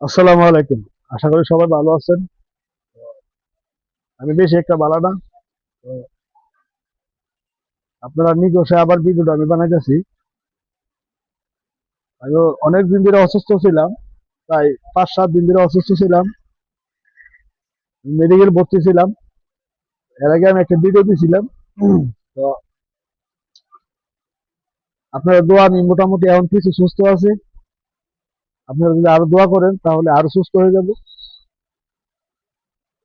আসসালামু আলাইকুম। আশা করি সবাই ভালো আছেন। আমি বেশি একটা ভালো না। তো আপনারা নিকষে আবার ভিডিওটা আমি বানাইতেছি। আমি অনেক দিন ধরে অসুস্থ ছিলাম, প্রায় 5-7 দিন ধরে অসুস্থ ছিলাম, মেডিকেল ভর্তি ছিলাম। এর আগে আমি একটা ভিডিও দিয়েছিলাম। তো আপনারা দোয়া, আমি মোটামুটি এখন কিছু সুস্থ আছি। আপনারা যদি আরো দোয়া করেন তাহলে আরো সুস্থ হয়ে যাবো।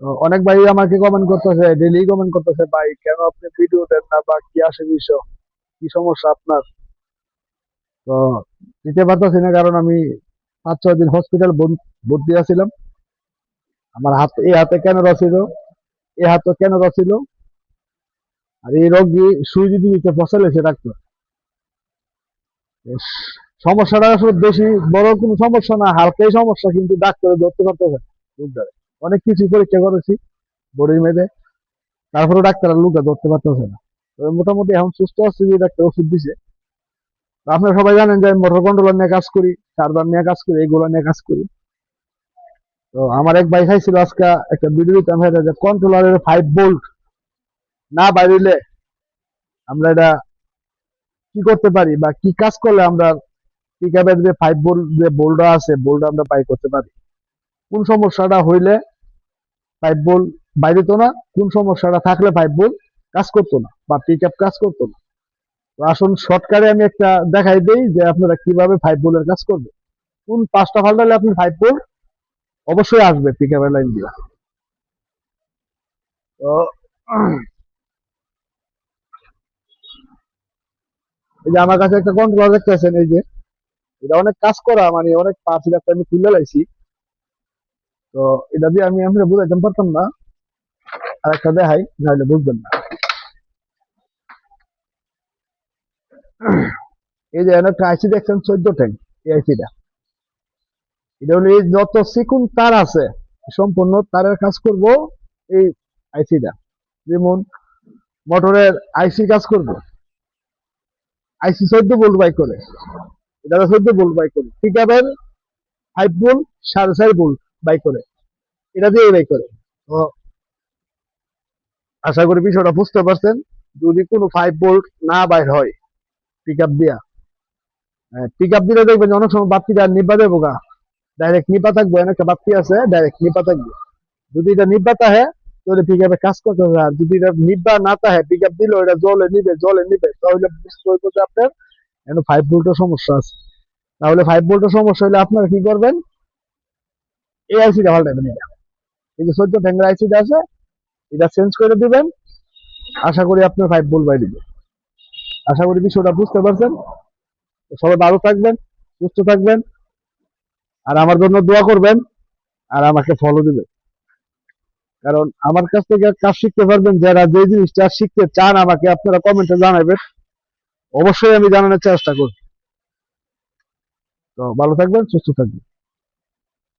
তো অনেক ভাই আমাকে কমেন্ট করতেছে, ডেইলি কমেন্ট করতেছে, ভাই কেন আপনি ভিডিও দেন না, বা কি আসে বিষয়, কি সমস্যা আপনার। তো দিতে পারতেছি না, কারণ আমি 5-6 দিন হসপিটাল ভর্তি আছিলাম। আমার হাত, এই হাতে ক্যামেরা ছিল, এই হাতে ক্যামেরা ছিল। আর এই রোগী সুই যদি দিতে ফসলেছে ডাক্তার। সমস্যাটা আসলে বেশি বড় কোনো সমস্যা না, হালকাই সমস্যা, কিন্তু ডাক্তারে ধরতে পারতেছে না রোগটারে। অনেক কিছু পরীক্ষা করেছি বডির মেয়েদের, তারপরে ডাক্তার আর লোকটা ধরতে পারতেছে না। তবে মোটামুটি এখন সুস্থ আছি, যে ডাক্তার ওষুধ দিছে। তো আপনারা সবাই জানেন যে আমি মোটর কন্ট্রোলার নিয়ে কাজ করি, চার্জার নিয়ে কাজ করি, এগুলো নিয়ে কাজ করি। তো আমার এক ভাই খাইছিল আজকে একটা ভিডিও দিতাম, যে কন্ট্রোলারের 5 ভোল্ট না বাইরে আমরা এটা কি করতে পারি, বা কি কাজ করলে আমরা পিকআপের যে 5 ভোল্ট যে বোল্টটা আছে, বোল্ট আমরা বাই করতে পারি। কোন সমস্যাটা হইলে 5 ভোল্ট বাইরে তো না, কোন সমস্যাটা থাকলে 5 ভোল্ট কাজ করতো না, বা পিকআপ কাজ করতো না। তো আসুন শর্টকাটে আমি একটা দেখাই দেই যে আপনারা কিভাবে 5 ভোল্টের কাজ করবে। কোন 5টা ফাল্টালে আপনি 5 ভোল্ট অবশ্যই আসবে পিকআপের লাইন দিয়ে। তো এই যে আমার কাছে একটা কন্ট্রোলার দেখতেছেন, এই যে এটা অনেক কাজ করা, মানে অনেক পার্টস একটা আমি খুলে লাইছি। তো এটা দিয়ে আমি আপনাকে বুঝাইতে পারতাম না, আর একটা দেখাই, নাহলে বুঝবেন না। এই যে একটা আইসি দেখছেন 14 ট্যাঙ্ক, এই আইসিটা, এটা হলো এই যত চিকুন তার আছে সম্পূর্ণ তারের কাজ করব এই আইসিটা। যেমন মোটরের আইসি কাজ করবে, আইসি 14 ভোল্ট বাই করে, এটা 14 ভোল্ট বাই করে। পিকআপের 5 ভোল্ট, 4.5 ভোল্ট বাই করে, এটা দিয়ে বাই করে। তো আশা করি বিষয়টা বুঝতে পারছেন। যদি কোনো 5 ভোল্ট না বাইর হয় পিকআপ দিয়া, পিকআপ দিলে দেখবেন অনেক সময় বাতিটা নিবা দেবো গা, ডাইরেক্ট নিবা থাকবো, একটা বাতি আছে ডাইরেক্ট নিবা থাকবে। যদি এটা নিবা তাহে তাহলে পিকআপে কাজ করতে হবে। আর যদি এটা নিবা না তাহে, পিকআপ দিলে এটা জলে নিবে, তাহলে বুঝতে হইব যে আপনার এখন 5 ভোল্টের সমস্যা আছে। তাহলে 5 ভোল্টের সমস্যা হলে আপনারা কি করবেন, এই আইসিটা পাল্টাবেন। এটা এই যে 14 ট্যাঙ্কের আইসিটা আছে, এটা চেঞ্জ করে দিবেন। আশা করি আপনার 5 ভোল্ট বাই দিবে। আশা করি বিষয়টা বুঝতে পারছেন। সবাই ভালো থাকবেন, সুস্থ থাকবেন, আর আমার জন্য দোয়া করবেন, আর আমাকে ফলো দিবেন। কারণ আমার কাছ থেকে কাজ শিখতে পারবেন যারা যে জিনিসটা শিখতে চান, আমাকে আপনারা কমেন্টে জানাবেন, অবশ্যই আমি জানানোর চেষ্টা করব। তো ভালো থাকবেন, সুস্থ থাকবেন।